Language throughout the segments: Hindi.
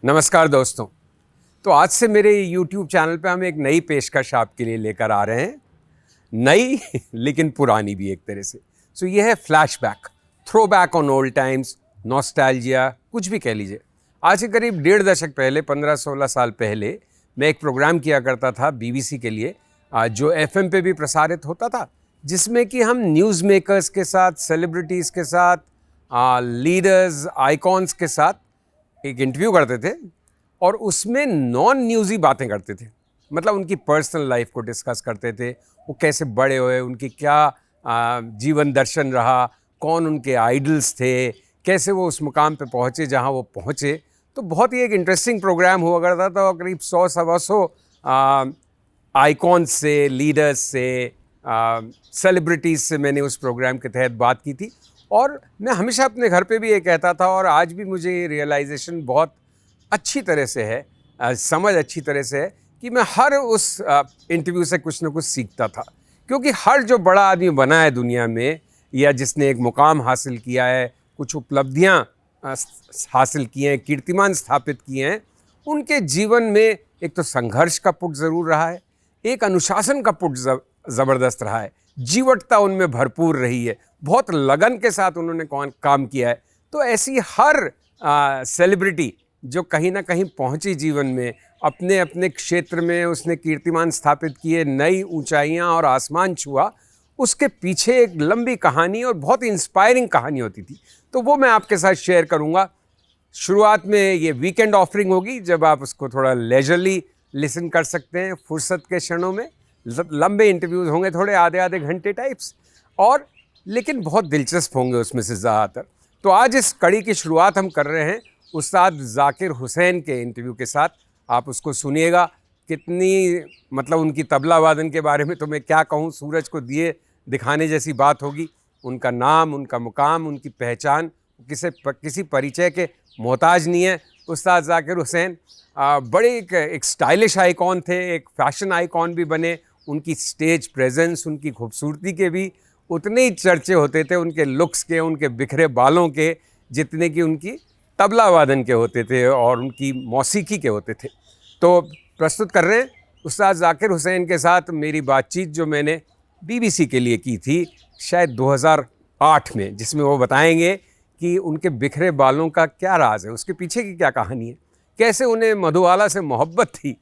नमस्कार दोस्तों। तो आज से मेरे YouTube चैनल पे हम एक नई पेशकश आपके लिए लेकर आ रहे हैं। नई लेकिन पुरानी भी एक तरह से। सो ये है flashback, throw back on old times, nostalgia, कुछ भी कह लीजिए। आज से करीब 1.5 दशक पहले, 15-16 साल पहले मैं एक प्रोग्राम किया करता था BBC के लिए, जो FM पे भी प्रसारित होता था, जिसमें कि हम न्यूज़ मेकर्स के साथ, सेलिब्रिटीज़ के साथ, लीडर्स, आइकॉन्स के साथ एक इंटरव्यू करते थे और उसमें नॉन न्यूज़ी बातें करते थे। मतलब उनकी पर्सनल लाइफ को डिस्कस करते थे, वो कैसे बड़े हुए, उनकी क्या जीवन दर्शन रहा, कौन उनके आइडल्स थे, कैसे वो उस मुकाम पे पहुँचे जहाँ वो पहुँचे। तो बहुत ही एक इंटरेस्टिंग प्रोग्राम हुआ करता था और करीब 100-125 आइकॉन्स से, लीडर्स से, सेलिब्रिटीज़ से मैंने उस प्रोग्राम के तहत बात की थी। और मैं हमेशा अपने घर पे भी ये कहता था और आज भी मुझे ये रियलाइजेशन बहुत अच्छी तरह से है, समझ अच्छी तरह से है कि मैं हर उस इंटरव्यू से कुछ ना कुछ सीखता था। क्योंकि हर जो बड़ा आदमी बना है दुनिया में या जिसने एक मुकाम हासिल किया है, कुछ उपलब्धियां हासिल की हैं, कीर्तिमान स्थापित किए हैं, उनके जीवन में एक तो संघर्ष का पुट ज़रूर रहा है, एक अनुशासन का पुट ज़बरदस्त रहा है, जीवटता उनमें भरपूर रही है, बहुत लगन के साथ उन्होंने काम किया है। तो ऐसी हर सेलिब्रिटी जो कहीं ना कहीं पहुंची जीवन में, अपने अपने क्षेत्र में उसने कीर्तिमान स्थापित किए, नई ऊंचाइयां और आसमान छुआ, उसके पीछे एक लंबी कहानी और बहुत इंस्पायरिंग कहानी होती थी। तो वो मैं आपके साथ शेयर करूंगा। शुरुआत में ये वीकेंड ऑफरिंग होगी, जब आप उसको थोड़ा लेजरली लिसन कर सकते हैं फुर्सत के क्षणों में। लंबे इंटरव्यूज़ होंगे, थोड़े आधे घंटे टाइप्स, और लेकिन बहुत दिलचस्प होंगे उसमें से ज़्यादातर। तो आज इस कड़ी की शुरुआत हम कर रहे हैं उस्ताद ज़ाकिर हुसैन के इंटरव्यू के साथ। आप उसको सुनिएगा। कितनी मतलब उनकी तबला वादन के बारे में तो मैं क्या कहूँ, सूरज को दिए दिखाने जैसी बात होगी। उनका नाम, उनका मुकाम, उनकी पहचान किसी परिचय के मोहताज नहीं है। उस्ताद ज़ाकिर हुसैन बड़े एक स्टाइलिश आइकॉन थे, एक फैशन आइकॉन भी बने। उनकी स्टेज प्रेजेंस, उनकी खूबसूरती के भी उतने ही चर्चे होते थे, उनके लुक्स के, उनके बिखरे बालों के, जितने कि उनकी तबला वादन के होते थे और उनकी मौसीकी के होते थे। तो प्रस्तुत कर रहे हैं उस्ताद ज़ाकिर हुसैन के साथ मेरी बातचीत, जो मैंने BBC के लिए की थी शायद 2008 में, जिसमें वो बताएंगे कि उनके बिखरे बालों का क्या राज है, उसके पीछे की क्या कहानी है, कैसे उन्हें मधुबाला से मोहब्बत थी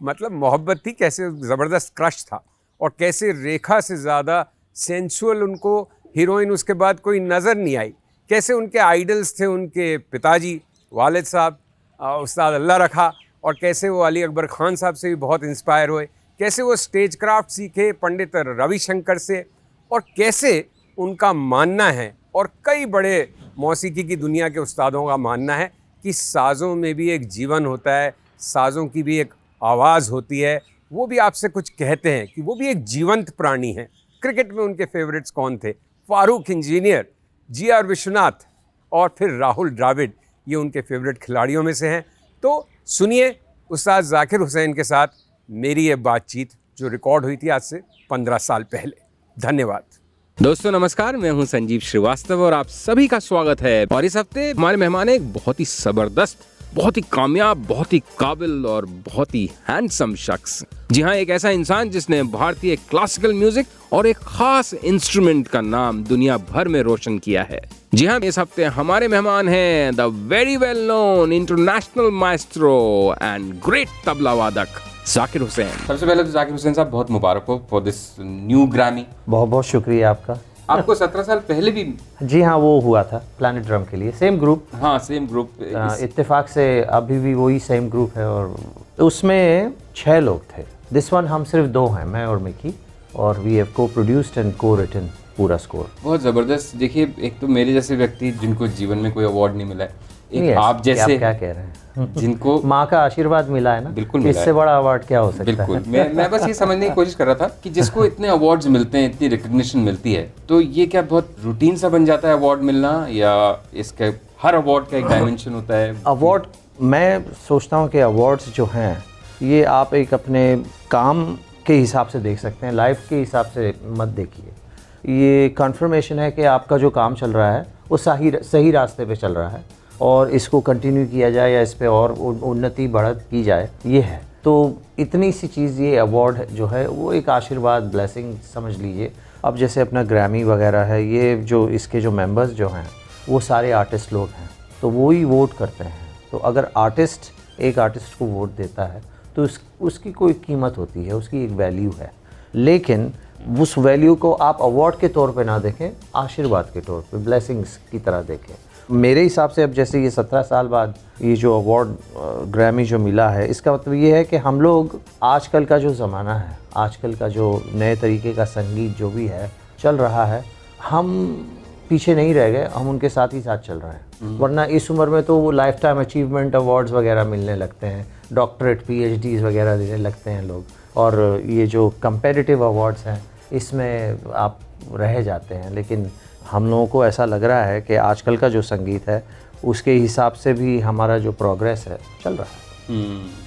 मतलब मोहब्बत थी, कैसे ज़बरदस्त क्रश था, और कैसे रेखा से ज़्यादा सेंसुअल उनको हीरोइन उसके बाद कोई नज़र नहीं आई। कैसे उनके आइडल्स थे उनके पिताजी, वालिद साहब, उस्ताद अल्लाह रखा, और कैसे वो अली अकबर ख़ान साहब से भी बहुत इंस्पायर हुए। कैसे वो स्टेज क्राफ्ट सीखे पंडित रविशंकर से, और कैसे उनका मानना है और कई बड़े मौसीकी की दुनिया के उस्तादों का मानना है कि साज़ों में भी एक जीवन होता है, साज़ों की भी एक आवाज़ होती है, वो भी आपसे कुछ कहते हैं, कि वो भी एक जीवंत प्राणी हैं। क्रिकेट में उनके फेवरेट्स कौन थे? फारूक इंजीनियर, GR विश्वनाथ और फिर राहुल द्रविड़, ये उनके फेवरेट खिलाड़ियों में से हैं। तो सुनिए उस्ताद ज़ाकिर हुसैन के साथ मेरी ये बातचीत, जो रिकॉर्ड हुई थी आज से 15 साल पहले। धन्यवाद। दोस्तों नमस्कार, मैं हूं संजीव श्रीवास्तव और आप सभी का स्वागत है। और इस हफ्ते हमारे मेहमान एक बहुत ही ज़बरदस्त, बहुत ही कामयाब, बहुत ही काबिल और बहुत ही हैंडसम शख्स। जी हाँ, एक ऐसा इंसान जिसने भारतीय क्लासिकल म्यूजिक और एक खास इंस्ट्रूमेंट का नाम दुनिया भर में रोशन किया है। जी हाँ, इस हफ्ते हमारे मेहमान हैं the very well known international Maestro and great tabla वादक ज़ाकिर हुसैन। सबसे पहले तो ज़ाकिर हुसैन साहब, बहुत मुबारक हो फॉर दिस न्यू ग्रैमी। बहुत बहुत शुक्रिया आपका। आपको 17 साल पहले भी? जी हाँ, वो हुआ था प्लैनेट ड्रम के लिए, सेम ग्रुप। हाँ, सेम ग्रुप। इत्तेफाक से अभी भी वही सेम ग्रुप है, और उसमें 6 लोग थे। दिस वन हम सिर्फ 2 हैं, मैं और मिकी, और वी हैव को प्रोड्यूस्ड एंड को रिटन पूरा स्कोर। बहुत ज़बरदस्त। देखिए, एक तो मेरे जैसे व्यक्ति जिनको जीवन में कोई अवार्ड नहीं मिला है, एक आप जैसे, आप क्या कह रहे हैं, जिनको माँ का आशीर्वाद मिला है ना, बिल्कुल मिला है। इससे बड़ा अवार्ड क्या हो सकता बिल्कुल है। मैं बस ये समझने की कोशिश कर रहा था कि जिसको इतने अवार्ड्स मिलते हैं, इतनी रिकग्निशन मिलती है, तो ये क्या बहुत रूटीन सा बन जाता है अवार्ड मिलना, या इसके हर अवार्ड का एक डायमेंशन होता है? अवार्ड, मैं सोचता हूँ कि अवार्ड्स जो हैं, ये आप एक अपने काम के हिसाब से देख सकते हैं, लाइफ के हिसाब से मत देखिए। ये कन्फर्मेशन है कि आपका जो काम चल रहा है वो सही रास्ते पे चल रहा है, और इसको कंटिन्यू किया जाए या इस पे और उन्नति बढ़त की जाए, ये है। तो इतनी सी चीज़, ये अवार्ड जो है वो एक आशीर्वाद, ब्लेसिंग समझ लीजिए। अब जैसे अपना ग्रैमी वगैरह है, ये जो इसके जो मेंबर्स जो हैं वो सारे आर्टिस्ट लोग हैं, तो वो ही वोट करते हैं। तो अगर आर्टिस्ट एक आर्टिस्ट को वोट देता है तो उसकी कोई कीमत होती है, उसकी एक वैल्यू है, लेकिन उस वैल्यू को आप अवार्ड के तौर पे ना देखें, आशीर्वाद के तौर पे, ब्लेसिंग्स की तरह देखें। मेरे हिसाब से अब जैसे ये 17 साल बाद ये जो अवार्ड ग्रैमी जो मिला है, इसका मतलब ये है कि हम लोग आजकल का जो ज़माना है, आजकल का जो नए तरीके का संगीत जो भी है चल रहा है, हम पीछे नहीं रह गए, हम उनके साथ ही साथ चल रहे हैं। वरना इस उम्र में तो वो लाइफ टाइम अचीवमेंट अवार्ड्स वगैरह मिलने लगते हैं, डॉक्टरेट PhDs वगैरह देने लगते हैं लोग, और ये जो कंपेटिटिव अवार्ड्स हैं इसमें आप रह जाते हैं। लेकिन हम लोगों को ऐसा लग रहा है कि आजकल का जो संगीत है उसके हिसाब से भी हमारा जो प्रोग्रेस है चल रहा है।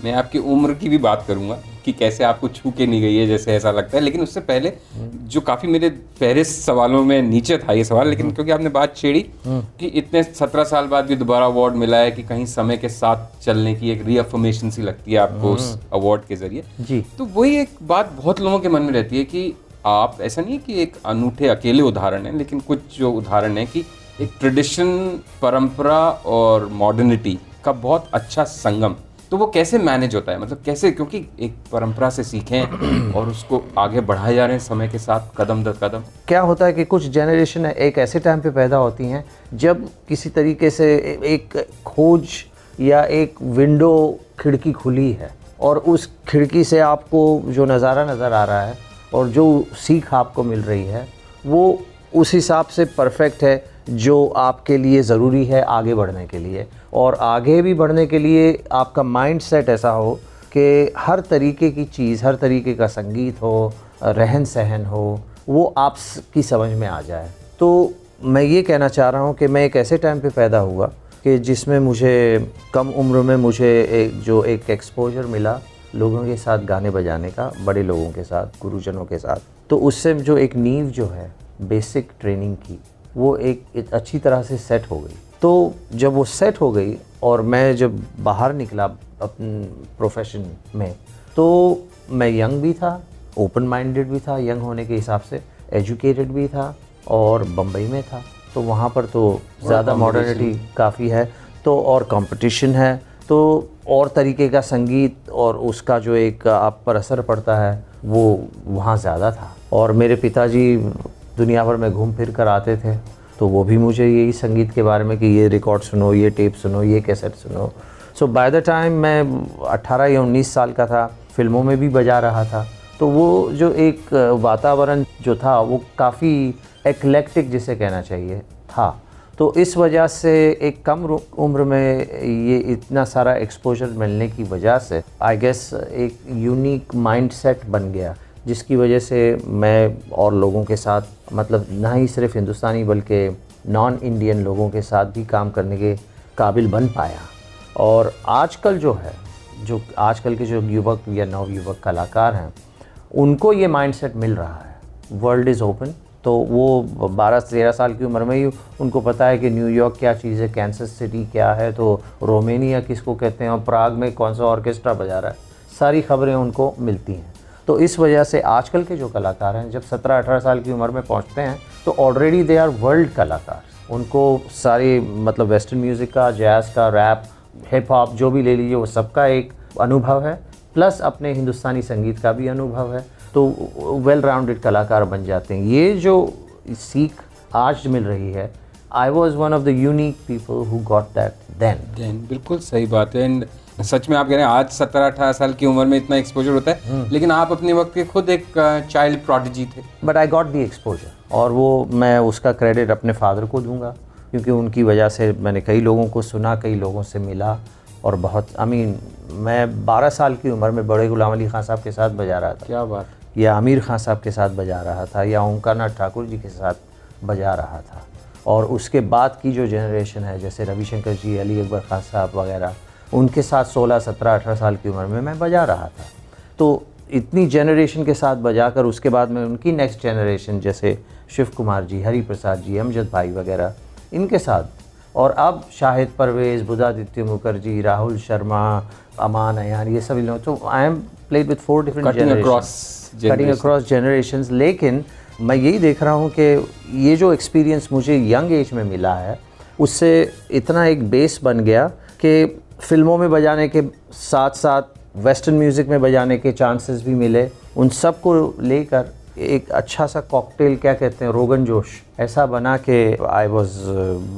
मैं आपकी उम्र की भी बात करूंगा कि कैसे आपको छू के नहीं गई है, जैसे ऐसा लगता है। लेकिन उससे पहले जो काफ़ी मेरे फहरिस्त सवालों में नीचे था ये सवाल, लेकिन क्योंकि आपने बात छेड़ी कि इतने 17 साल बाद भी दोबारा अवार्ड मिला है, कि कहीं समय के साथ चलने की एक रीअफर्मेशन सी लगती है आपको उस अवार्ड के जरिए जी। तो वही एक बात बहुत लोगों के मन में रहती है कि आप, ऐसा नहीं है कि एक अनूठे अकेले उदाहरण है, लेकिन कुछ जो उदाहरण है कि एक ट्रेडिशन, परंपरा और मॉडर्निटी का बहुत अच्छा संगम, तो वो कैसे मैनेज होता है? मतलब कैसे, क्योंकि एक परंपरा से सीखें और उसको आगे बढ़ाए जा रहे हैं समय के साथ, कदम दर कदम। क्या होता है कि कुछ जनरेशन एक ऐसे टाइम पे पैदा होती हैं जब किसी तरीके से एक खोज या एक विंडो, खिड़की खुली है, और उस खिड़की से आपको जो नज़ारा नज़र आ रहा है और जो सीख आपको मिल रही है वो उस हिसाब से परफेक्ट है जो आपके लिए ज़रूरी है आगे बढ़ने के लिए। और आगे भी बढ़ने के लिए आपका माइंड सेट ऐसा हो कि हर तरीके की चीज़, हर तरीके का संगीत हो, रहन सहन हो, वो आपकी समझ में आ जाए। तो मैं ये कहना चाह रहा हूँ कि मैं एक ऐसे टाइम पे पैदा हुआ कि जिसमें मुझे कम उम्र में मुझे एक एक्सपोजर मिला लोगों के साथ गाने बजाने का, बड़े लोगों के साथ, गुरुजनों के साथ। तो उससे जो एक नींव जो है बेसिक ट्रेनिंग की, वो एक अच्छी तरह से सेट हो गई। तो जब वो सेट हो गई और मैं जब बाहर निकला अपने प्रोफेशन में, तो मैं यंग भी था, ओपन माइंडेड भी था, यंग होने के हिसाब से एजुकेटेड भी था, और बम्बई में था। तो वहाँ पर तो ज़्यादा मॉडर्निटी काफ़ी है, तो और कंपटीशन है, तो और तरीके का संगीत और उसका जो एक आप पर असर पड़ता है वो वहाँ ज़्यादा था। और मेरे पिताजी दुनिया भर में घूम फिर कर आते थे, तो वो भी मुझे यही संगीत के बारे में कि ये रिकॉर्ड सुनो, ये टेप सुनो, ये कैसेट सुनो। सो बाय द टाइम मैं 18 या 19 साल का था, फिल्मों में भी बजा रहा था। तो वो जो एक वातावरण जो था वो काफ़ी एक्लेक्टिक जिसे कहना चाहिए था। तो इस वजह से एक कम उम्र में ये इतना सारा एक्सपोजर मिलने की वजह से आई गेस एक यूनिक माइंडसेट बन गया, जिसकी वजह से मैं और लोगों के साथ, मतलब ना ही सिर्फ हिंदुस्तानी बल्कि नॉन इंडियन लोगों के साथ भी काम करने के काबिल बन पाया। और आजकल जो है, जो आजकल के जो युवक या नवयुवक कलाकार हैं, उनको ये माइंडसेट मिल रहा है। वर्ल्ड इज़ ओपन, तो वो 12-13 साल की उम्र में ही उनको पता है कि न्यूयॉर्क क्या चीज़ है, कैंसस सिटी क्या है, तो रोमेनिया किसको कहते हैं, और प्राग में कौन सा ऑर्केस्ट्रा बजा रहा है, सारी खबरें उनको मिलती हैं। तो इस वजह से आजकल के जो कलाकार हैं, जब 17-18 साल की उम्र में पहुंचते हैं तो ऑलरेडी दे आर वर्ल्ड कलाकार। उनको सारी, मतलब वेस्टर्न म्यूज़िक का, जैज़ का, रैप, हिप हॉप जो भी ले लीजिए, वो सबका एक अनुभव है, प्लस अपने हिंदुस्तानी संगीत का भी अनुभव है। तो वेल राउंडेड कलाकार बन जाते हैं। ये जो सीख आज मिल रही है, I was one of the unique people who got that then. बिल्कुल सही बात है। एंड सच में आप कह रहे हैं आज 17-18 साल की उम्र में इतना एक्सपोजर होता है, लेकिन आप अपने वक्त के खुद एक चाइल्ड प्रोडिजी थे। But I got the exposure, और वो मैं उसका क्रेडिट अपने फादर को दूंगा, क्योंकि उनकी वजह से मैंने कई लोगों को सुना, कई लोगों से मिला, और बहुत मैं 12 साल की उम्र में बड़े गुलाम अली खान साहब के साथ बजा रहा था। क्या बात। या आमिर खान साहब के साथ बजा रहा था, या ओंकार नाथ ठाकुर जी के साथ बजा रहा था। और उसके बाद की जो जनरेशन है, जैसे रविशंकर जी, अली अकबर खान साहब वगैरह, उनके साथ 16, 17, 18 साल की उम्र में मैं बजा रहा था। तो इतनी जनरेशन के साथ बजाकर उसके बाद में उनकी नेक्स्ट जनरेशन, जैसे शिव कुमार जी, हरि प्रसाद जी, अमजद भाई वगैरह, इनके साथ और अब शाहिद परवेज़, बुधादित्य मुखर्जी, राहुल शर्मा, अमान अयान, ये सभी लोग, तो I M played with 4 different cutting across generations. लेकिन मैं यही देख रहा हूँ कि ये जो एक्सपीरियंस मुझे यंग एज में मिला है, उससे इतना एक बेस बन गया कि फिल्मों में बजाने के साथ साथ वेस्टर्न म्यूज़िक में बजाने के चांसेस भी मिले। उन सब को लेकर एक अच्छा सा कॉकटेल, क्या कहते हैं, रोगन जोश ऐसा बना के आई was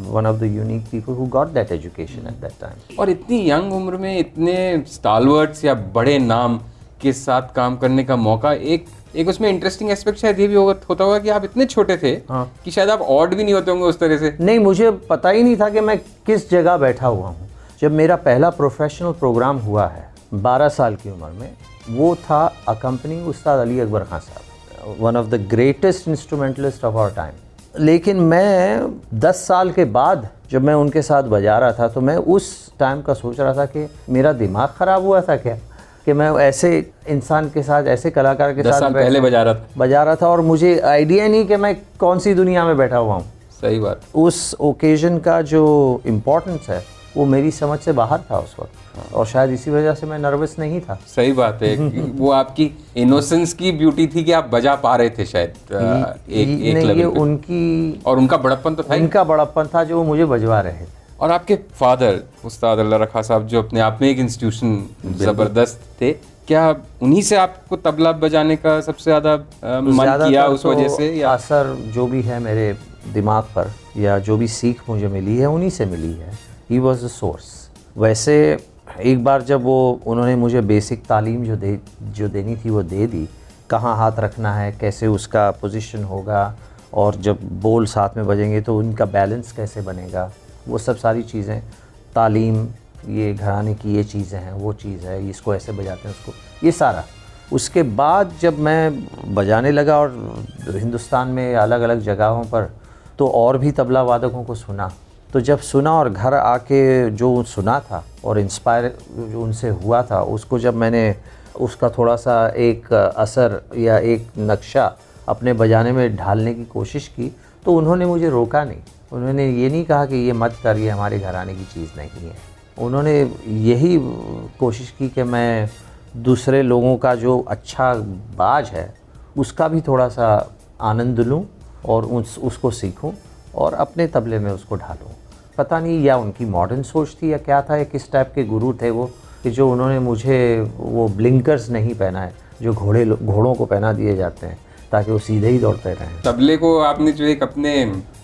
one of the unique people who got that education at that time. और इतनी यंग उम्र में इतने स्टालवर्ड्स या बड़े नाम के साथ काम करने का मौका, एक उसमें इंटरेस्टिंग एस्पेक्ट शायद ये भी होता होगा कि आप इतने छोटे थे कि शायद आप ऑड भी नहीं होते होंगे उस तरह से। नहीं, मुझे पता ही नहीं था कि मैं किस जगह बैठा हुआ हूँ। जब मेरा पहला प्रोफेशनल प्रोग्राम हुआ है 12 साल की उम्र में, वो था accompanying Ustad Ali Akbar Khan sahab, one of the greatest instrumentalist of our time. लेकिन मैं 10 साल के बाद जब मैं उनके साथ बजा रहा था, तो मैं उस टाइम का सोच रहा था कि मेरा दिमाग ख़राब हुआ था क्या, कि मैं ऐसे इंसान के साथ, ऐसे कलाकार के 10 साथ साल पहले बजा रहा था और मुझे आइडिया नहीं कि मैं कौन सी दुनिया में बैठा हुआ हूँ। सही बात। उस ओकेजन का जो इम्पोर्टेंस है वो मेरी समझ से बाहर था उस वक्त, और शायद इसी वजह से मैं नर्वस नहीं था। सही बात है। वो आपकी इनोसेंस की ब्यूटी थी कि आप बजा पा रहे थे शायद एक लेवल पे। उनकी और उनका बड़प्पन तो था, उनका बड़प्पन था जो मुझे बजवा रहे थे। और आपके फादर उस्ताद अल्लाह रखा साहब, जो अपने आप में एक इंस्टीट्यूशन ज़बरदस्त थे, क्या उन्हीं से आपको तबला बजाने का सबसे ज़्यादा मन किया उस वजह से, या असर जो भी है मेरे दिमाग पर, या जो भी सीख मुझे मिली है, उन्हीं से मिली है। He was the source. वैसे एक बार जब उन्होंने मुझे बेसिक तालीम जो देनी थी वो दे दी, कहाँ हाथ रखना है, कैसे उसका पोजीशन होगा, और जब बोल साथ में बजेंगे तो उनका बैलेंस कैसे बनेगा, वो सब सारी चीज़ें, तालीम, ये घराने की ये चीज़ें हैं, वो चीज़ है, इसको ऐसे बजाते हैं, उसको, ये सारा। उसके बाद जब मैं बजाने लगा और हिंदुस्तान में अलग अलग जगहों पर, तो और भी तबला वादकों को सुना। तो जब सुना और घर आके जो सुना था और इंस्पायर जो उनसे हुआ था, उसको जब मैंने उसका थोड़ा सा एक असर या एक नक्शा अपने बजाने में ढालने की कोशिश की, तो उन्होंने मुझे रोका नहीं। उन्होंने ये नहीं कहा कि ये मत कर, ये हमारे घराने की चीज़ नहीं है। उन्होंने यही कोशिश की कि मैं दूसरे लोगों का जो अच्छा बाज है उसका भी थोड़ा सा आनंद लूं और उसको सीखूं और अपने तबले में उसको ढालूं। पता नहीं या उनकी मॉडर्न सोच थी या क्या था, या किस टाइप के गुरु थे वो, कि जो उन्होंने मुझे वो ब्लिंकर्स नहीं पहनाए जो घोड़ों को पहना दिए जाते हैं ताकि वो सीधे ही दौड़ते रहें। तबले को आपने जो एक अपने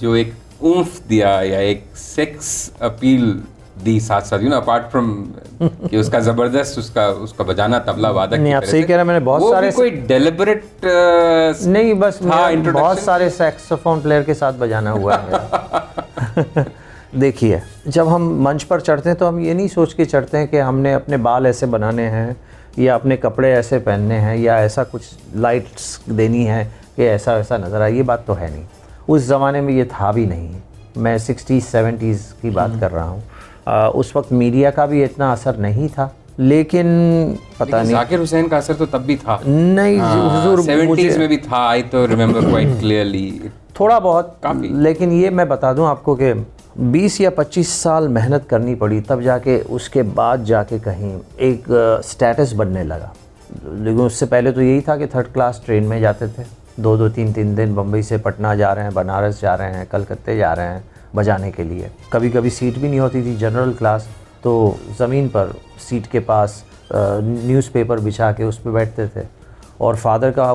जो एक ऊंफ दिया या एक सेक्स अपील दी साथ साथ, अपार्ट फ्रॉम कि उसका जबरदस्त उसका बजाना तबला वादक नहीं, आप सही कह रहे हैं। मैंने बहुत सारे, कोई डेलिबरेट नहीं, बस बहुत सारे सैक्सोफोन प्लेयर के साथ बजाना हुआ है। देखिए, जब हम मंच पर चढ़ते हैं तो हम ये नहीं सोच के चढ़ते हैं कि हमने अपने बाल ऐसे बनाने हैं या अपने कपड़े ऐसे पहनने हैं या ऐसा कुछ लाइट्स देनी है कि ऐसा वैसा नज़र आए। ये बात तो है नहीं, उस ज़माने में ये था भी नहीं। मैं 60s-70s की बात कर रहा हूँ। उस वक्त मीडिया का भी इतना असर नहीं था, लेकिन पता नहीं, जाकिर हुसैन का असर तो तब भी था। नहीं, हुजूर 70s में भी था। आई तो रिमेम्बर क्वाइट क्लियरली, थोड़ा बहुत काफ़ी। लेकिन ये मैं बता दूं आपको कि 20 या 25 साल मेहनत करनी पड़ी, तब जाके उसके बाद जाके कहीं एक स्टेटस बनने लगा। लेकिन उससे पहले तो यही था कि 3rd क्लास ट्रेन में जाते थे, 2-2 3-3 दिन बम्बई से पटना जा रहे हैं, बनारस जा रहे हैं, कलकत्ते जा रहे हैं बजाने के लिए। कभी कभी सीट भी नहीं होती थी, जनरल क्लास, तो ज़मीन पर सीट के पास न्यूज़पेपर बिछा के उस पर बैठते थे। और फादर का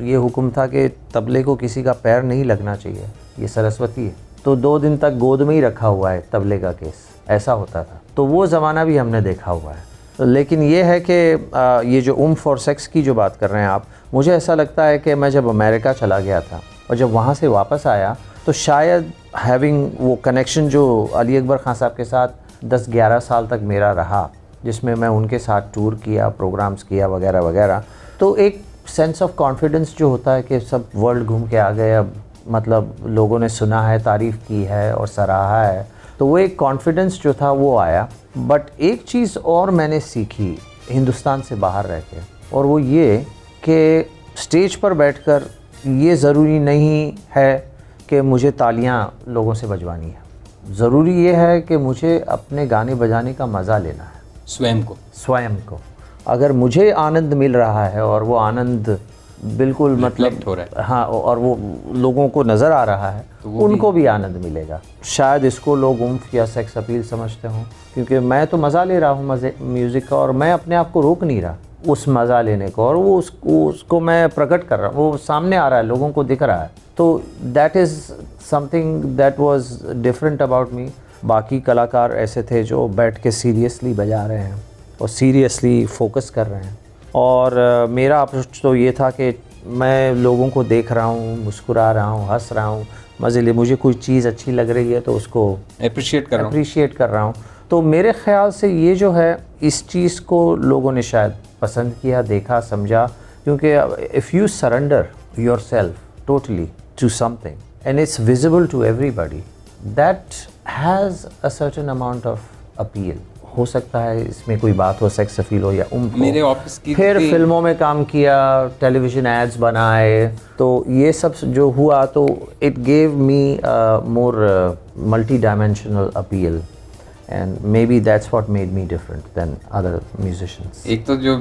ये हुक्म था कि तबले को किसी का पैर नहीं लगना चाहिए, ये सरस्वती है। तो 2 दिन तक गोद में ही रखा हुआ है तबले का केस, ऐसा होता था। तो वो ज़माना भी हमने देखा हुआ है। लेकिन ये है कि ये जो उम्फ और सेक्स की जो बात कर रहे हैं आप, मुझे ऐसा लगता है कि मैं जब अमेरिका चला गया था और जब वहाँ से वापस आया, तो शायद हैविंग वो कनेक्शन जो अली अकबर खान साहब के साथ 10-11 साल तक मेरा रहा, जिसमें मैं उनके साथ टूर किया, प्रोग्राम्स किया वगैरह वगैरह, तो एक सेंस ऑफ कॉन्फिडेंस जो होता है कि सब वर्ल्ड घूम के आ गए, अब मतलब लोगों ने सुना है, तारीफ़ की है और सराहा है, तो वो एक कॉन्फिडेंस जो था वो आया। बट एक चीज़ और मैंने सीखी हिंदुस्तान से बाहर रह के, और वो ये कि स्टेज पर बैठकर ये ज़रूरी नहीं है कि मुझे तालियां लोगों से बजवानी है। ज़रूरी ये है कि मुझे अपने गाने बजाने का मज़ा लेना है स्वयं को। अगर मुझे आनंद मिल रहा है और वो आनंद बिल्कुल मतलब हो रहा है, हाँ, और वो लोगों को नज़र आ रहा है तो उनको भी आनंद मिलेगा। शायद इसको लोग उम्फ या सेक्स अपील समझते हों, क्योंकि मैं तो मज़ा ले रहा हूँ मज़े म्यूज़िक का, और मैं अपने आप को रोक नहीं रहा उस मज़ा लेने को, और वो उसको मैं प्रकट कर रहा हूँ, वो सामने आ रहा है, लोगों को दिख रहा है। तो that is something that was different about me. बाकी कलाकार ऐसे थे जो बैठ के सीरियसली बजा रहे हैं और सीरियसली फोकस कर रहे हैं, और मेरा अप्रोच तो ये था कि मैं लोगों को देख रहा हूँ, मुस्कुरा रहा हूँ, हंस रहा हूँ, मज़े ले, मुझे कोई चीज़ अच्छी लग रही है तो उसको अप्रिशिएट कर रहा हूँ। तो मेरे ख्याल से ये जो है, इस चीज़ को लोगों ने शायद पसंद किया, देखा, समझा, क्योंकि if you surrender yourself totally to something and it's visible to everybody, that has a certain amount of appeal. हो सकता है इसमें कोई बात हो, सेक्स अपील हो या मेरे ऑफिस की फिर फिल्मों में काम किया, टेलीविज़न एड्स बनाए, तो ये सब जो हुआ तो it gave me more multi dimensional appeal, and maybe that's what made me different than other musicians. एक तो जो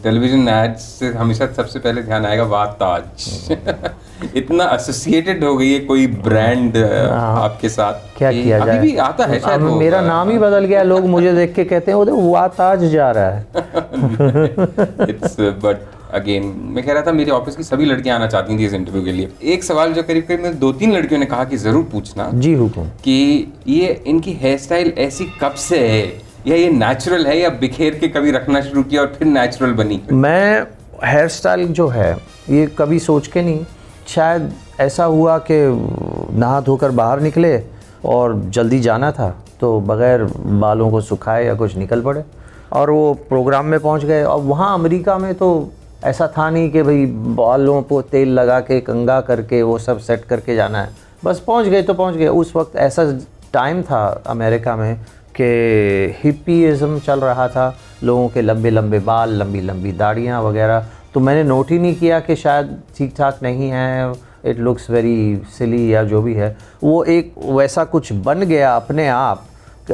टेलीविजन एड्स से हमेशा सबसे पहले ध्यान आएगा वाह ताज। इतना एसोसिएटेड हो गई है कोई ब्रांड आपके साथ, क्या किया जाए, अभी भी आता है शायद वो, मेरा नाम ही बदल गया, लोग मुझे देख के कहते हैं वो देखो वाह ताज जा रहा है। इट्स बट अगेन मैं कह रहा था मेरे ऑफिस की सभी लड़कियां आना चाहती थी इस इंटरव्यू के लिए। एक सवाल जो करीब करीब में 2-3 लड़कियों ने कहा कि जरूर पूछना, जी हुकुम, कि ये इनकी हेयर स्टाइल ऐसी कब से है, या ये नेचुरल है या बिखेर के कभी रखना शुरू किया और फिर नेचुरल बनी? मैं हेयर स्टाइल जो है ये कभी सोच के नहीं, शायद ऐसा हुआ कि नहा धोकर बाहर निकले और जल्दी जाना था तो बग़ैर बालों को सुखाए या कुछ निकल पड़े और वो प्रोग्राम में पहुंच गए। और वहाँ अमेरिका में तो ऐसा था नहीं कि भाई बालों को तेल लगा के कंघा करके वो सब सेट करके जाना है, बस पहुंच गए तो पहुंच गए। उस वक्त ऐसा टाइम था अमेरिका में कि हिप्पीज़म चल रहा था, लोगों के लंबे लंबे बाल, लंबी लंबी दाढ़ियाँ वगैरह, तो मैंने नोट ही नहीं किया कि शायद ठीक ठाक नहीं है, इट लुक्स वेरी सिली या जो भी है, वो एक वैसा कुछ बन गया अपने आप।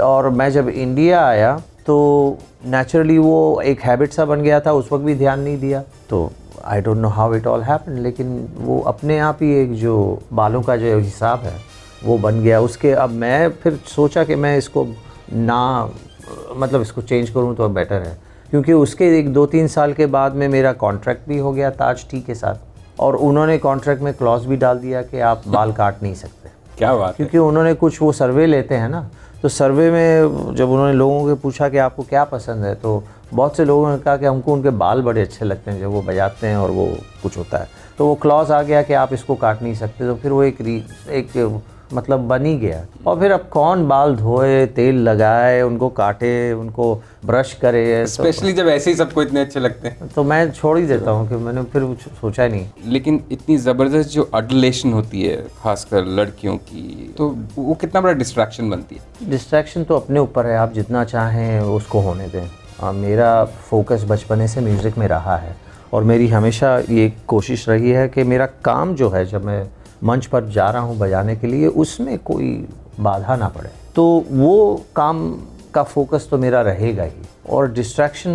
और मैं जब इंडिया आया तो नेचुरली वो एक हैबिट सा बन गया था, उस वक्त भी ध्यान नहीं दिया, तो I don't know how it all happen, लेकिन वो अपने आप ही एक जो बालों का जो हिसाब है वो बन गया। उसके अब मैं फिर सोचा कि मैं इसको इसको चेंज करूं तो बेटर है, क्योंकि उसके 1-2-3 साल के बाद में मेरा कॉन्ट्रैक्ट भी हो गया ताज टी के साथ, और उन्होंने कॉन्ट्रैक्ट में क्लॉज भी डाल दिया कि आप बाल काट नहीं सकते। क्या बात है। क्योंकि उन्होंने कुछ वो सर्वे लेते हैं ना, तो सर्वे में जब उन्होंने लोगों को पूछा कि आपको क्या पसंद है, तो बहुत से लोगों ने कहा कि हमको उनके बाल बड़े अच्छे लगते हैं जब वो बजाते हैं और वो कुछ होता है, तो वो क्लॉज आ गया कि आप इसको काट नहीं सकते, तो फिर वो एक मतलब बन ही गया। और फिर अब कौन बाल धोए, तेल लगाए, उनको काटे, उनको ब्रश करे, स्पेशली जब ऐसे ही सबको इतने अच्छे लगते हैं, तो मैं छोड़ ही देता हूँ कि मैंने फिर सोचा ही नहीं। लेकिन इतनी ज़बरदस्त जो अडलेशन होती है खासकर लड़कियों की, तो वो कितना बड़ा डिस्ट्रैक्शन बनती है? डिस्ट्रैक्शन तो अपने ऊपर है, आप जितना चाहें उसको होने दें। मेरा फोकस बचपने से म्यूज़िक में रहा है और मेरी हमेशा ये कोशिश रही है कि मेरा काम जो है, जब मैं मंच पर जा रहा हूँ बजाने के लिए, उसमें कोई बाधा ना पड़े, तो वो काम का फोकस तो मेरा रहेगा ही। और डिस्ट्रैक्शन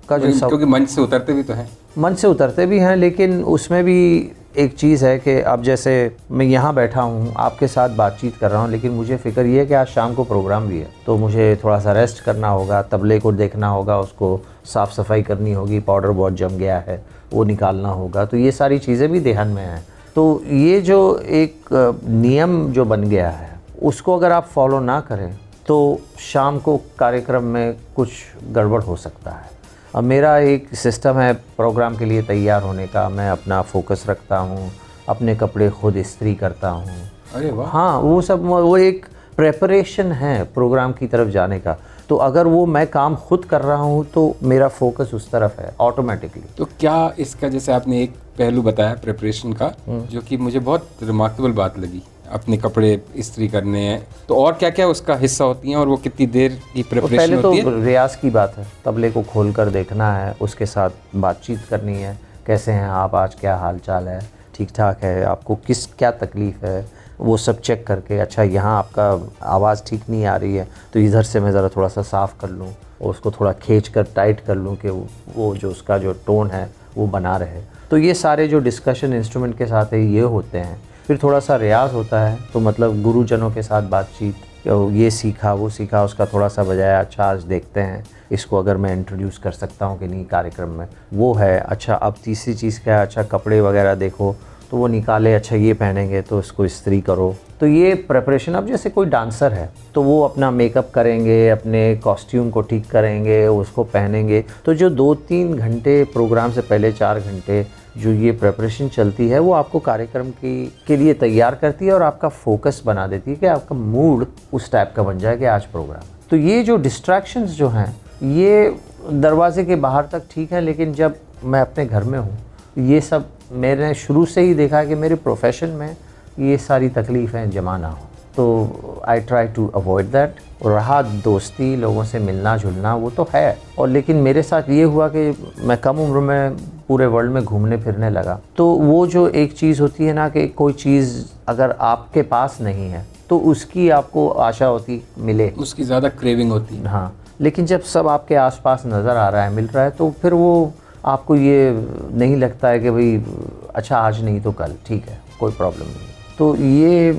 का जो क्योंकि मंच से उतरते भी तो हैं, मंच से उतरते भी हैं, लेकिन उसमें भी एक चीज़ है कि अब जैसे मैं यहाँ बैठा हूँ आपके साथ बातचीत कर रहा हूँ, लेकिन मुझे फ़िक्र ये है कि आज शाम को प्रोग्राम भी है, तो मुझे थोड़ा सा रेस्ट करना होगा, तबले को देखना होगा, उसको साफ़ सफाई करनी होगी, पाउडर बहुत जम गया है वो निकालना होगा, तो ये सारी चीज़ें भी ध्यान में हैं। तो ये जो एक नियम जो बन गया है, उसको अगर आप फॉलो ना करें तो शाम को कार्यक्रम में कुछ गड़बड़ हो सकता है। अब मेरा एक सिस्टम है प्रोग्राम के लिए तैयार होने का, मैं अपना फोकस रखता हूँ, अपने कपड़े खुद इस्त्री करता हूँ। अरे वाह। हाँ, वो सब वो एक प्रेपरेशन है प्रोग्राम की तरफ जाने का, तो अगर वो मैं काम खुद कर रहा हूँ तो मेरा फोकस उस तरफ है ऑटोमेटिकली। तो क्या इसका, जैसे आपने एक पहलू बताया प्रिपरेशन का, जो कि मुझे बहुत रिमार्केबल बात लगी, अपने कपड़े इस्त्री करने हैं, तो और क्या क्या उसका हिस्सा होती हैं और वो कितनी देर की प्रिपरेशन होती है? पहले तो रियाज की बात है, तबले को खोल कर देखना है, उसके साथ बातचीत करनी है, कैसे हैं आप, आज क्या हाल चाल है, ठीक ठाक है, आपको क्या तकलीफ़ है, वो सब चेक करके, अच्छा यहाँ आपका आवाज़ ठीक नहीं आ रही है तो इधर से मैं ज़रा थोड़ा सा साफ़ कर लूँ और उसको थोड़ा खींच कर टाइट कर लूँ कि वो जो उसका जो टोन है वो बना रहे। तो ये सारे जो डिस्कशन इंस्ट्रूमेंट के साथ है ये होते हैं। फिर थोड़ा सा रियाज़ होता है, तो मतलब गुरुजनों के साथ बातचीत, ये सीखा वो सीखा, उसका थोड़ा सा बजाया, अच्छा आज देखते हैं इसको अगर मैं इंट्रोड्यूस कर सकता हूँ कि नहीं कार्यक्रम में, वो है। अच्छा अब तीसरी चीज़ क्या है, अच्छा कपड़े वगैरह देखो तो वो निकाले, अच्छा ये पहनेंगे तो इसको इस्त्री करो। तो ये प्रेपरेशन। अब जैसे कोई डांसर है तो वो अपना मेकअप करेंगे, अपने कॉस्ट्यूम को ठीक करेंगे, उसको पहनेंगे। तो जो 2-3 घंटे प्रोग्राम से पहले 4 घंटे जो ये प्रेपरेशन चलती है वो आपको कार्यक्रम के लिए तैयार करती है और आपका फोकस बना देती है कि आपका मूड उस टाइप का बन जाए कि आज प्रोग्राम। तो ये जो डिस्ट्रैक्शंस जो हैं ये दरवाजे के बाहर तक ठीक है, लेकिन जब मैं अपने घर में हूँ ये सब मैंने शुरू से ही देखा है कि मेरे प्रोफेशन में ये सारी तकलीफ़ें जमा ना हो, तो I try to avoid that. और रहा दोस्ती, लोगों से मिलना जुलना, वो तो है। और लेकिन मेरे साथ ये हुआ कि मैं कम उम्र में पूरे वर्ल्ड में घूमने फिरने लगा, तो वो जो एक चीज़ होती है ना कि कोई चीज़ अगर आपके पास नहीं है तो उसकी आपको आशा होती मिले, उसकी ज़्यादा क्रेविंग होती है। हाँ, लेकिन जब सब आपके आसपास नज़र आ रहा है, मिल रहा है, तो फिर वो आपको ये नहीं लगता है कि भाई अच्छा आज नहीं तो कल ठीक है, कोई प्रॉब्लम नहीं। तो ये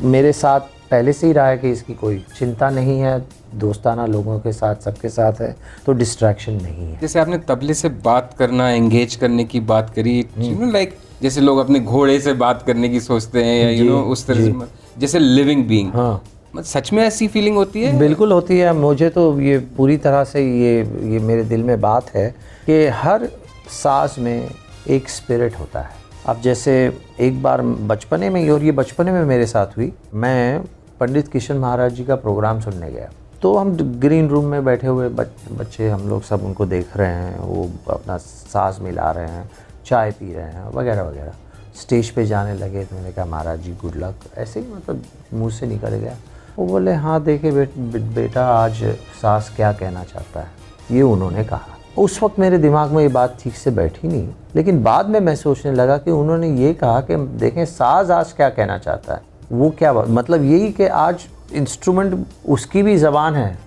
मेरे साथ पहले से ही रहा है कि इसकी कोई चिंता नहीं है, दोस्ताना लोगों के साथ सबके साथ है, तो डिस्ट्रैक्शन नहीं है। जैसे आपने तबले से बात करना, एंगेज करने की बात करी, लाइक जैसे लोग अपने घोड़े से बात करने की सोचते हैं या उस तरह से, जैसे लिविंग बीइंग। हाँ, सच में ऐसी फीलिंग होती है? बिल्कुल होती है। मुझे तो ये पूरी तरह से ये मेरे दिल में बात है कि हर साज में एक स्पिरिट होता है। अब जैसे एक बार बचपने में ही, और ये बचपने में मेरे साथ हुई, मैं पंडित किशन महाराज जी का प्रोग्राम सुनने गया। तो हम ग्रीन रूम में बैठे हुए बच्चे हम लोग सब उनको देख रहे हैं, वो अपना साज मिला रहे हैं, चाय पी रहे हैं वगैरह वगैरह। स्टेज पे जाने लगे तो मैंने कहा महाराज जी गुड लक, ऐसे ही मतलब मुंह से निकल गया। वो बोले हाँ देखे बेटा आज सास क्या कहना चाहता है, ये उन्होंने कहा। उस वक्त मेरे दिमाग में ये बात ठीक से बैठी नहीं, लेकिन बाद में मैं सोचने लगा कि उन्होंने ये कहा कि देखें साज आज क्या कहना चाहता है। वो क्या मतलब यही कि आज इंस्ट्रूमेंट उसकी भी ज़बान है,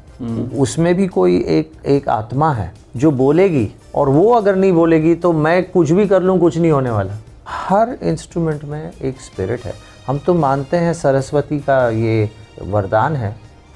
उसमें भी कोई एक आत्मा है जो बोलेगी, और वो अगर नहीं बोलेगी तो मैं कुछ भी कर लूँ कुछ नहीं होने वाला। हर इंस्ट्रूमेंट में एक स्पिरिट है। हम तो मानते हैं सरस्वती का ये वरदान है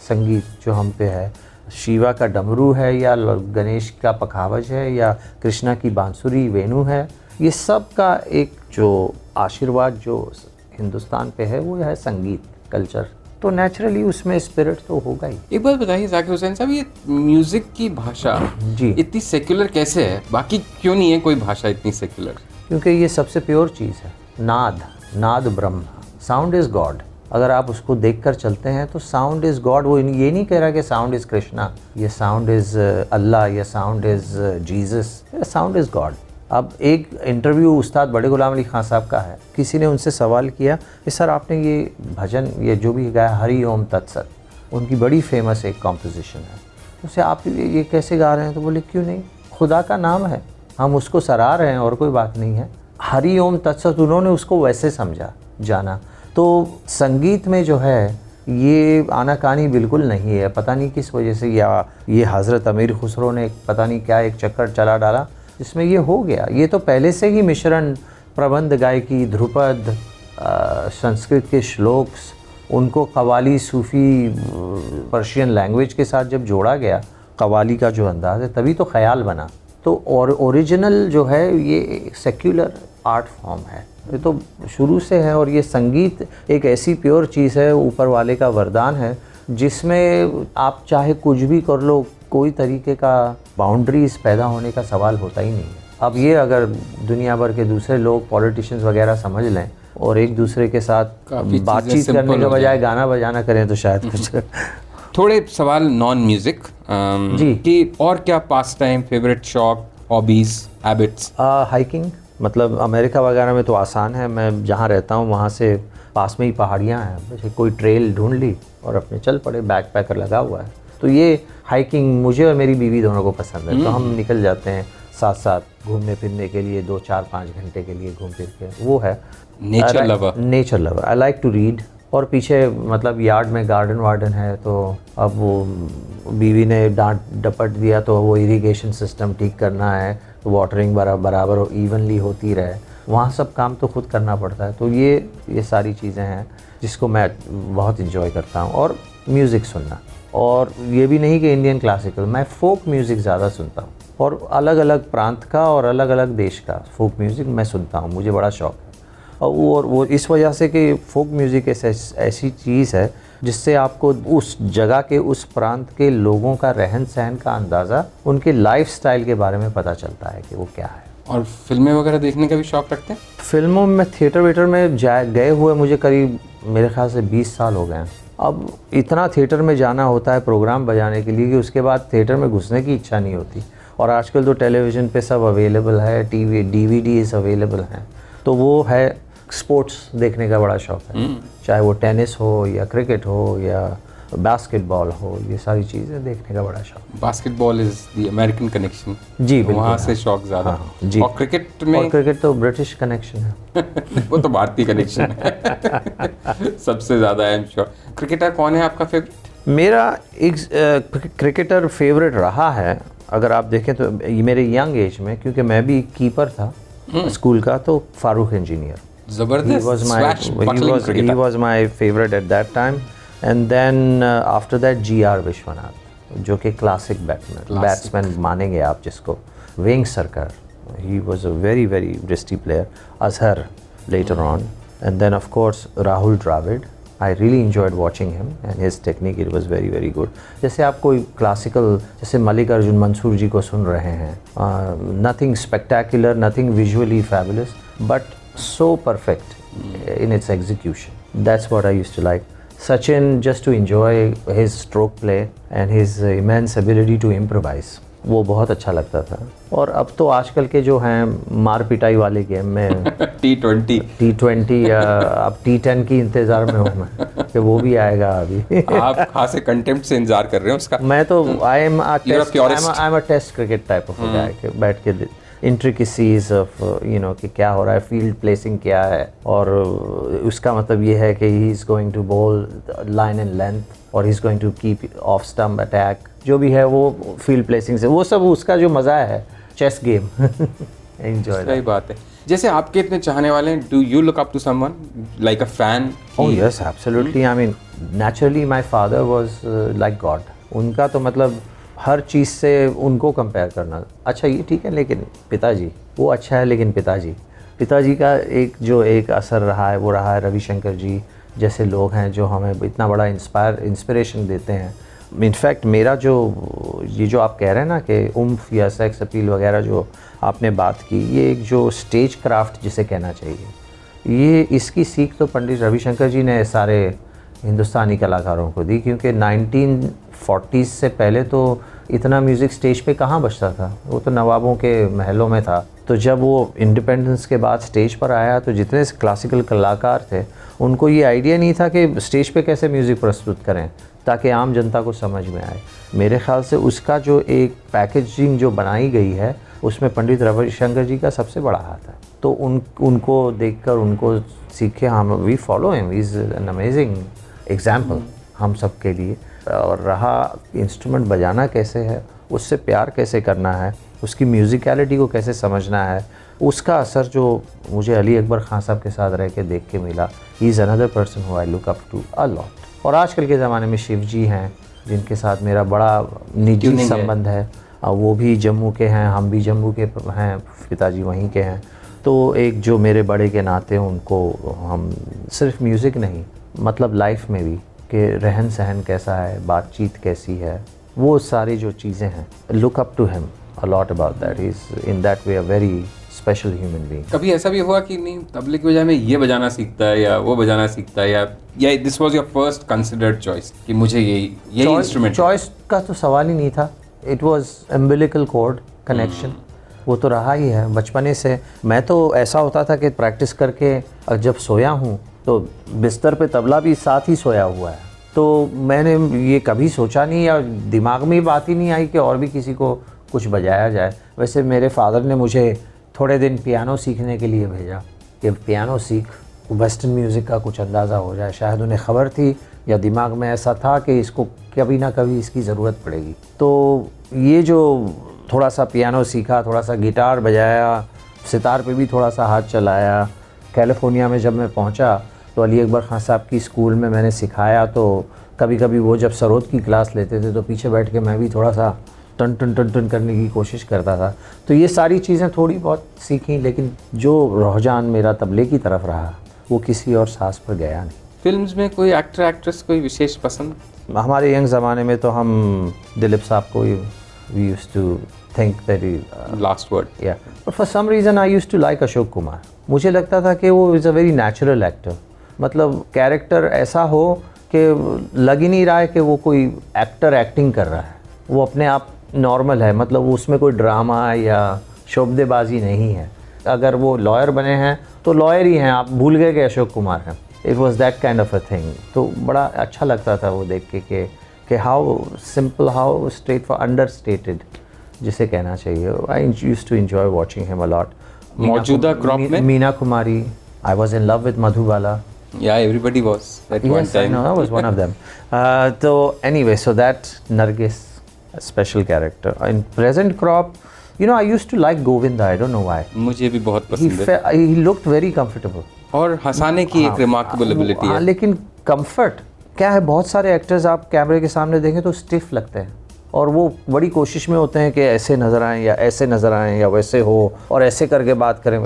संगीत जो हम पे है, शिवा का डमरू है या गणेश का पखावज है या कृष्णा की बांसुरी वेणु है, ये सब का एक जो आशीर्वाद जो हिंदुस्तान पे है वो है संगीत कल्चर। तो नेचुरली उसमें स्पिरिट तो होगा ही। एक बात बताइए जाकिर हुसैन साहब, ये म्यूजिक की भाषा जी इतनी सेक्युलर कैसे है? बाकी क्यों नहीं है कोई भाषा इतनी सेक्युलर? क्योंकि ये सबसे प्योर चीज़ है। नाद ब्रह्म, साउंड इज़ गॉड। अगर आप उसको देखकर चलते हैं तो साउंड इज़ गॉड। वो ये नहीं कह रहा कि साउंड इज़ कृष्णा, ये साउंड इज़ अल्लाह, या sound is Jesus, sound is God. अब एक इंटरव्यू उस्ताद बड़े गुलाम अली खान साहब का है, किसी ने उनसे सवाल किया कि सर आपने ये भजन ये जो भी गाया हरि ओम तत्सत, उनकी बड़ी फेमस एक कॉम्पोजिशन है, उससे आप ये कैसे गा रहे हैं? तो बोले क्यों नहीं, खुदा का नाम है, हम उसको सराह रहे हैं और कोई बात नहीं है। हरि ओम तत्सत उन्होंने उसको वैसे समझा जाना। तो संगीत में जो है ये आनाकानी बिल्कुल नहीं है, पता नहीं किस वजह से, या ये हज़रत अमीर खुसरो ने पता नहीं क्या एक चक्कर चला डाला जिसमें ये हो गया। ये तो पहले से ही मिश्रण, प्रबंध गायकी, ध्रुपद, संस्कृत के श्लोक्स, उनको कव्वाली, सूफ़ी, पर्शियन लैंग्वेज के साथ जब जोड़ा गया, कव्वाली का जो अंदाज़ है, तभी तो ख्याल बना। तो और ओरिजिनल जो है ये सेक्युलर आर्ट फॉर्म है, ये तो शुरू से है। और ये संगीत एक ऐसी प्योर चीज़ है, ऊपर वाले का वरदान है, जिसमें आप चाहे कुछ भी कर लो, कोई तरीके का बाउंड्रीज पैदा होने का सवाल होता ही नहीं है। अब ये अगर दुनिया भर के दूसरे लोग, पॉलिटिशियंस वगैरह समझ लें और एक दूसरे के साथ बातचीत करने के बजाय गाना बजाना करें तो शायद कुछ थोड़े सवाल नॉन म्यूजिक जी कि और क्या पास टाइम, फेवरेट शौक, हॉबीज, हैबिट्स? हाइकिंग, मतलब अमेरिका वगैरह में तो आसान है, मैं जहाँ रहता हूँ वहाँ से पास में ही पहाड़ियाँ हैं, वैसे कोई ट्रेल ढूंढ ली और अपने चल पड़े, बैक पैकर लगा हुआ है। तो ये हाइकिंग मुझे और मेरी बीवी दोनों को पसंद है, तो हम निकल जाते हैं। साथ साथ घूमने फिरने के लिए 2-4-5 घंटे के लिए घूम फिर के, वो है nature lover. Nature lover. I like to read. और पीछे मतलब यार्ड में गार्डन वार्डन है, तो अब वो बीवी ने डांट डपट दिया, तो वो इरिगेशन सिस्टम ठीक करना है, तो वाटरिंग बराबर इवनली होती रहे, वहाँ सब काम तो खुद करना पड़ता है। तो ये सारी चीज़ें हैं जिसको मैं बहुत इन्जॉय करता हूँ। और म्यूज़िक सुनना, और ये भी नहीं कि इंडियन क्लासिकल, मैं फ़ोक म्यूज़िक ज़्यादा सुनता हूँ, और अलग अलग प्रांत का और अलग अलग देश का फ़ोक म्यूज़िक मैं सुनता हूँ, मुझे बड़ा शौक़ है। और वो इस वजह से कि फ़ोक म्यूज़िक ऐसी चीज़ है जिससे आपको उस जगह के, उस प्रांत के लोगों का रहन सहन का अंदाज़ा, उनके लाइफ़स्टाइल के बारे में पता चलता है कि वो क्या है। और फिल्में वगैरह देखने का भी शौक़ रखते हैं? फिल्मों में थिएटर वेटर में गए हुए मुझे करीब मेरे ख्याल से 20 साल हो गए हैं। अब इतना थिएटर में जाना होता है प्रोग्राम बजाने के लिए कि उसके बाद थिएटर में घुसने की इच्छा नहीं होती। और आजकल तो टेलीविज़न पे सब अवेलेबल है, टीवी DVDs अवेलेबल हैं, तो वो है। स्पोर्ट्स देखने का बड़ा शौक़ है, चाहे वो टेनिस हो या क्रिकेट हो या बास्केटबॉल हो, ये सारी चीज़ें देखने का बड़ा शौक़। Basketball is the American connection. जी बिल्कुल, वहाँ से शौक़ ज़्यादा। हाँ, जी। और क्रिकेट में? और क्रिकेट तो ब्रिटिश कनेक्शन है। वो तो भारतीय कनेक्शन है सबसे ज़्यादा। I am sure. क्रिकेटर कौन है आपका फेवरेट? मेरा एक क्रिकेटर फेवरेट रहा है, अगर आप देखें तो मेरे यंग एज में, क्योंकि मैं भी कीपर था स्कूल का, तो फारूक इंजीनियर। जबरदस्त। He was my favorite at that time, and then after that GR Vishwanath, जो कि क्लासिक बैट्समैन मानेंगे आप जिसको। वेंग सरकार, he was a very very risky player. Azhar later on, and then of course Rahul Dravid. I really enjoyed watching him and his technique. It was very very good. जैसे आप कोई क्लासिकल, जैसे मलिक अर्जुन मंसूर जी को सुन रहे हैं, nothing spectacular, nothing visually fabulous, but so perfect in its execution. That's what I used to like. Sachin, just to enjoy his stroke play and his immense ability to improvise, वो बहुत अच्छा लगता था। और अब तो आजकल के जो हैं मार पिटाई वाले गेम में T20 या अब T10 की इंतज़ार में हूँ मैं कि वो भी आएगा अभी। आप खासे कंटेम्प्ट से इंतजार कर रहे हैं उसका। मैं तो I am a test cricket type of guy, बैठ के इंट्रिकेसीज ऑफ कि क्या हो रहा है, फील्ड प्लेसिंग क्या है, और उसका मतलब ये है कि he is going to bowl line and length, और he is going to keep off stump attack, जो भी है वो फील्ड प्लेसिंग से, वो सब उसका जो मज़ा है चेस गेम। एंजॉय। सही बात है। जैसे आपके इतने चाहने वाले हैं, do you look up to someone like a fan? Oh yes, absolutely. I mean naturally my father was like God. उनका तो मतलब हर चीज़ से उनको कंपेयर करना, अच्छा ये ठीक है, लेकिन पिताजी वो अच्छा है, लेकिन पिताजी का एक असर रहा है, वो रहा है रविशंकर जी जैसे लोग हैं जो हमें इतना बड़ा इंस्पिरेशन देते हैं। इनफैक्ट मेरा जो आप कह रहे हैं ना कि उम्फ या सेक्स अपील वगैरह जो आपने बात की, ये एक जो स्टेज क्राफ्ट जिसे कहना चाहिए, ये इसकी सीख तो पंडित रविशंकर जी ने सारे हिंदुस्तानी कलाकारों को दी, क्योंकि 1940s से पहले तो इतना म्यूज़िक स्टेज पे कहाँ बजता था, वो तो नवाबों के महलों में था। तो जब वो इंडिपेंडेंस के बाद स्टेज पर आया, तो जितने क्लासिकल कलाकार थे उनको ये आइडिया नहीं था कि स्टेज पे कैसे म्यूज़िक प्रस्तुत करें ताकि आम जनता को समझ में आए। मेरे ख्याल से उसका जो एक पैकेजिंग जो बनाई गई है, उसमें पंडित रविशंकर जी का सबसे बड़ा हाथ है। तो उनको देखकर, उनको सीखे हम, we follow him, he is an amazing example हम सब के लिए। और रहा इंस्ट्रूमेंट बजाना कैसे है, उससे प्यार कैसे करना है, उसकी म्यूज़िकलिटी को कैसे समझना है, उसका असर जो मुझे अली अकबर खान साहब के साथ रह के देख के मिला, he is another person who I look up to a lot. और आजकल के ज़माने में शिव जी हैं जिनके साथ मेरा बड़ा निजी संबंध है, वो भी जम्मू के हैं, हम भी जम्मू के हैं, पिताजी वहीं के हैं। तो एक जो मेरे बड़े के नाते उनको हम सिर्फ म्यूज़िक नहीं, मतलब लाइफ में भी कि रहन सहन कैसा है, बातचीत कैसी है, वो सारी जो चीज़ें हैं, look up to him a lot about that. He is in that way a very special human being. कभी ऐसा भी हुआ कि नहीं तबले की बजाय में ये बजाना सीखता है या वो बजाना सीखता है, या this was your first considered choice कि मुझे यही इंस्ट्रूमेंट? चॉइस का तो सवाल ही नहीं था, it was umbilical cord connection, वो तो रहा ही है बचपने से। मैं तो ऐसा होता था कि प्रैक्टिस करके जब सोया हूँ तो बिस्तर पे तबला भी साथ ही सोया हुआ है, तो मैंने ये कभी सोचा नहीं या दिमाग में बात ही नहीं आई कि और भी किसी को कुछ बजाया जाए। वैसे मेरे फादर ने मुझे थोड़े दिन पियानो सीखने के लिए भेजा कि पियानो सीख, वेस्टर्न म्यूज़िक का कुछ अंदाज़ा हो जाए। शायद उन्हें ख़बर थी या दिमाग में ऐसा था कि इसको कभी ना कभी इसकी ज़रूरत पड़ेगी। तो ये जो थोड़ा सा पियानो सीखा, थोड़ा सा गिटार बजाया, सितार पे भी थोड़ा सा हाथ चलाया। कैलिफोर्निया में जब मैं पहुंचा तो अली अकबर ख़ान साहब की स्कूल में मैंने सिखाया। तो कभी कभी वो जब सरोद की क्लास लेते थे तो पीछे बैठ के मैं भी थोड़ा सा टन टन टन टन करने की कोशिश करता था। तो ये सारी चीज़ें थोड़ी बहुत सीखी, लेकिन जो रुझान मेरा तबले की तरफ रहा वो किसी और साज पर गया नहीं। फिल्म्स में कोई एक्टर एक्ट्रेस कोई विशेष पसंद? हमारे यंग ज़माने में तो हम दिलीप साहब को we used to think that he last word. या but for some reason I used to like Ashok Kumar. मुझे लगता था कि वो is a very natural actor, मतलब कैरेक्टर ऐसा हो कि लग ही नहीं रहा है कि वो कोई एक्टर एक्टिंग कर रहा है, वो अपने आप नॉर्मल है, मतलब उसमें कोई ड्रामा या शोबदेबाजी नहीं है। अगर वो लॉयर बने हैं तो लॉयर ही हैं, आप भूल गए कि अशोक कुमार हैं। It was that kind of a thing. तो बड़ा अच्छा लगता था वो देख के कि how simple, how straightforward understated जिसे कहना चाहिए। I used to enjoy watching him a lot. मौजूदा क्रॉप में Meena Kumari, I was in love with Madhubala. Yeah, everybody was at one Yes, I time. know, I was one of them. So anyway, so that Nargis, a special character. In present crop, you know, I used to like Govinda. I don't know why. मुझे भी बहुत He पसंद है he looked very comfortable. और हंसाने की एक रिमार्केबल एबिलिटी हाँ, है। लेकिन कंफर्ट क्या है, बहुत सारे एक्टर्स आप कैमरे के सामने देखें तो स्टिफ लगते हैं और वो बड़ी कोशिश में होते हैं कि ऐसे नज़र आएं या ऐसे नज़र आएं या वैसे हो और ऐसे करके बात करें।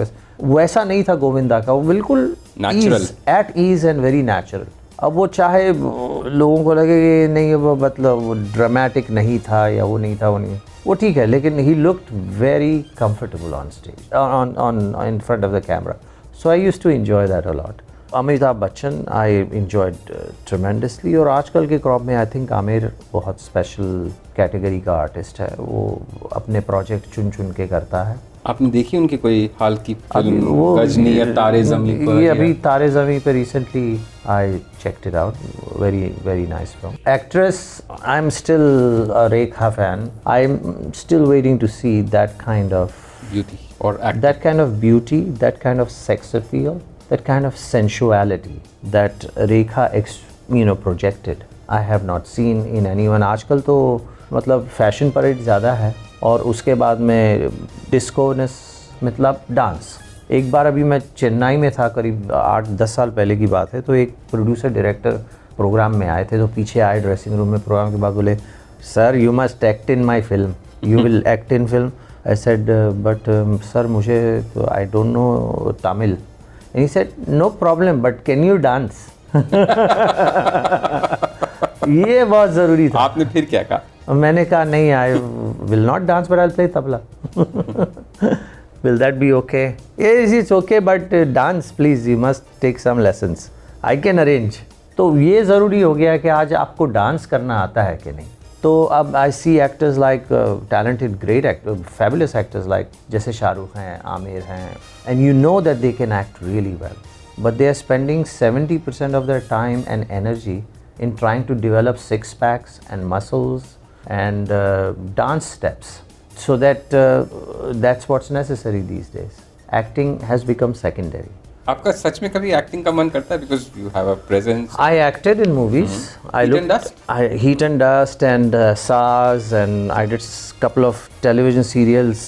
वैसा नहीं था गोविंदा का, वो बिल्कुल Natural. At ease and very natural. अब वो चाहे लोगों को लगे कि नहीं वो मतलब वो ड्रामेटिक नहीं था या वो नहीं था, वो नहीं, वो ठीक है, लेकिन he looked very comfortable on stage, on in front of the camera. So I used to enjoy that a lot. Amitabh Bachchan I enjoyed tremendously. और आजकल के क्रॉप में आई थिंक आमिर बहुत स्पेशल कैटेगरी का आर्टिस्ट है, वो अपने प्रोजेक्ट चुन चुन के करता है। आपने देखी उनकी कोई हाल की अभी फिल्म वो गजनी या तारे ज़मीं पर? ये या- अभी Taare Zameen Par recently I checked it out, very very nice film. Actress, I am still a Rekha fan. I am still waiting to see that kind of beauty और act. that kind of beauty, that kind of sex appeal, that kind of sensuality that Rekha projected. I have not seen in anyone. आजकल तो मतलब फैशन परेड ज़्यादा है और उसके बाद में डिस्कोनेस, मतलब डांस। एक बार अभी मैं चेन्नई में था, करीब 8-10 साल पहले की बात है, तो एक प्रोड्यूसर डायरेक्टर प्रोग्राम में आए थे, तो पीछे आए ड्रेसिंग रूम में प्रोग्राम के बाद, बोले sir you must act in my film, you will act in film. I said, but sir, मुझे तो I don't know Tamil. And he said, no problem, but can you dance? ये बहुत ज़रूरी था। आपने फिर क्या कहा? मैंने कहा नहीं, I will not dance, but I'll play tabla. Will that be okay? Yes, it's okay, but dance, please, you must take some lessons. I can arrange. तो ये ज़रूरी हो गया कि आज आपको डांस करना आता है कि नहीं। तो अब I see actors like talented great actor, fabulous actors like जैसे शाहरुख हैं, आमिर हैं, and you know that they can act really well, but they are spending 70% of their time and energy in trying to develop six packs and muscles and dance steps, so that that's what's necessary these days. Acting has become secondary. आपका सच में कभी एक्टिंग का मन करता है? Because you have a presence. I acted in movies. I Heat looked, and Dust? Heat and Dust and SARS, and I did couple of television serials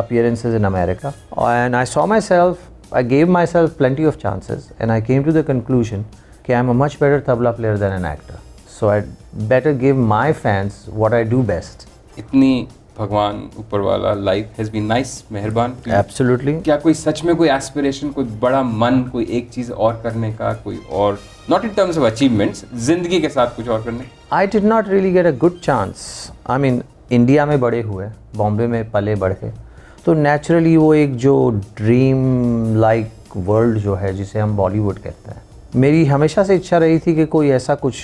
appearances in America. And I saw myself, I gave myself plenty of chances, and I came to the conclusion that I'm a much better tabla player than an actor. So I'd better give my fans what I do best. इतनी भगवान ऊपर वाला लाइफ हैज बीन नाइस, मेहरबान। Absolutely. क्या कोई सच में कोई एस्पिरेशन, कोई बड़ा मन, कोई एक चीज़ और करने का, कोई और, not in terms of achievements, जिंदगी के साथ कुछ और करने? I did not really get a good chance. I mean, India में बड़े हुए, बॉम्बे में पले बढ़े, तो नेचुरली वो एक जो ड्रीम लाइक वर्ल्ड जो है जिसे हम बॉलीवुड कहते हैं, मेरी हमेशा से इच्छा रही थी कि कोई ऐसा कुछ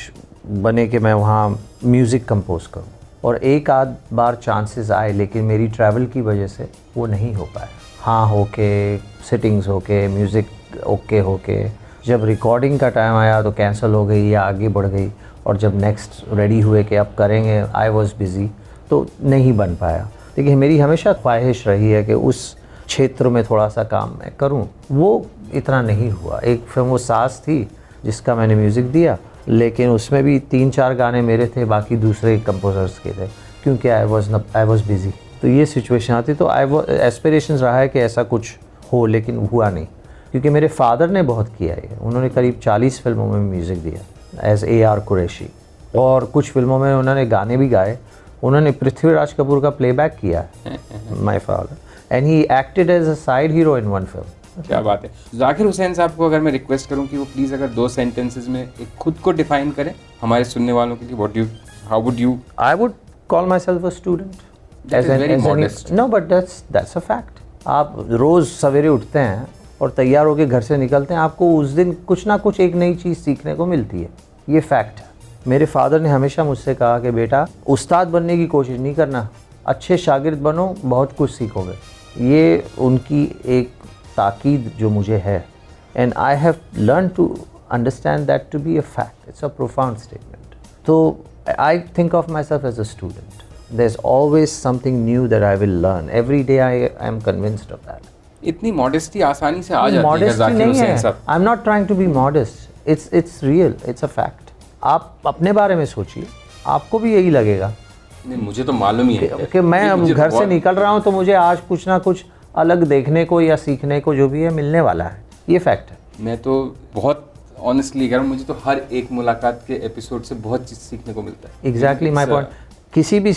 बने कि मैं वहाँ म्यूज़िक कंपोज करूँ। और एक आध बार चांसेस आए, लेकिन मेरी ट्रैवल की वजह से वो नहीं हो पाया। हाँ होके, सिटिंग्स होके, म्यूज़िक ओके होके, जब रिकॉर्डिंग का टाइम आया तो कैंसिल हो गई या आगे बढ़ गई, और जब नेक्स्ट रेडी हुए कि अब करेंगे, आई वॉज बिज़ी, तो नहीं बन पाया। देखिए मेरी हमेशा ख्वाहिश रही है कि उस क्षेत्र में थोड़ा सा काम मैं करूं, वो इतना नहीं हुआ। एक फिल्म वो सास थी जिसका मैंने म्यूज़िक दिया, लेकिन उसमें भी 3-4 गाने मेरे थे, बाकी दूसरे कंपोजर्स के थे, क्योंकि आई वॉज बिज़ी। तो ये सिचुएशन आती, तो एस्पिरेशंस रहा है कि ऐसा कुछ हो, लेकिन हुआ नहीं, क्योंकि मेरे फादर ने बहुत किया है। उन्होंने करीब 40 फिल्मों में म्यूज़िक दिया एज AR कुरैशी, और कुछ फिल्मों में उन्होंने गाने भी गाए। उन्होंने पृथ्वीराज कपूर का प्लेबैक किया, my father, and he acted as a side hero in one film. क्या बात है। जाकिर हुसैन साहब को अगर मैं रिक्वेस्ट करूं कि वो प्लीज़ अगर 2 सेंटेंसेस में एक खुद को डिफाइन करें हमारे सुनने वालों के लिए, how would you? I would call myself a student. That is very modest. No, but that's a fact. आप रोज़ सवेरे उठते हैं और तैयार होकर घर से निकलते हैं, आपको उस दिन कुछ ना कुछ एक नई चीज़ सीखने को मिलती है, ये फैक्ट है। मेरे फादर ने हमेशा मुझसे कहा कि बेटा उस्ताद बनने की कोशिश नहीं करना, अच्छे शागिर्द बनो, बहुत कुछ सीखोगे। ये उनकी एक ताकीद जो मुझे है, and I have learn to understand that to be a fact, it's a profound statement. तो I think of myself as a student. There's always something new that I will learn. Every day I am convinced of that. इतनी मॉडेस्टी आसानी से आ जाती है Modesty जाकिर नहीं हुसैन है. साहब। I'm not trying to be modest. It's real. It's a fact. आप अपने बारे में सोचिए, आपको भी यही लगेगा नहीं, मुझे तो मालूम ही है कि मैं ये मुझे घर से बहुत- निकल रहा हूँ तो मुझे आज कुछ ना कुछ अलग देखने को या सीखने को जो भी है मिलने वाला है, ये फैक्ट है। मैं तो बहुत ऑनेस्टली कह रहा हूँ, मुझे तो हर एक मुलाकात के एपिसोड से बहुत चीज़ सीखने को मिलता है। Exactly my point. किसी भी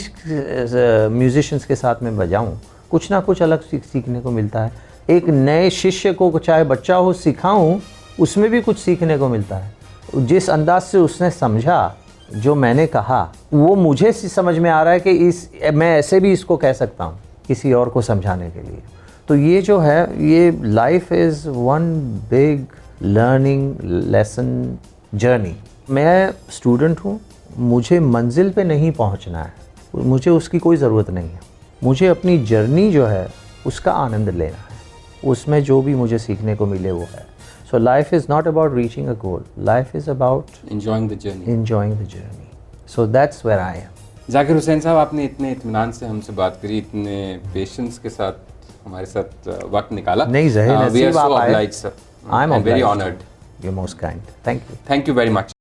म्यूजिशियंस के साथ में बजाऊं, कुछ ना कुछ अलग सीखने को मिलता है। एक नए शिष्य को, चाहे बच्चा हो, सिखाऊं, उसमें भी कुछ सीखने को मिलता है। जिस अंदाज से उसने समझा जो मैंने कहा, वो मुझे समझ में आ रहा है कि मैं ऐसे भी इसको कह सकता हूँ किसी और को समझाने के लिए। तो ये जो है, ये life is one big learning lesson journey. मैं स्टूडेंट हूँ, मुझे मंजिल पे नहीं पहुँचना है, मुझे उसकी कोई ज़रूरत नहीं है। मुझे अपनी जर्नी जो है उसका आनंद लेना है, उसमें जो भी मुझे सीखने को मिले वो है। So life is not about reaching a goal, life is about enjoying the journey. So that's where I am. Zakir Hussain sahab, आपने इतने इत्मीनान से हमसे बात करी, इतने पेशेंस के साथ हमारे साथ वक्त निकाला। नहीं ज़हीर वी आर नसीब सो आप आए। Obliged sir. I am very honoured. You're most kind. Thank you. Thank you very much.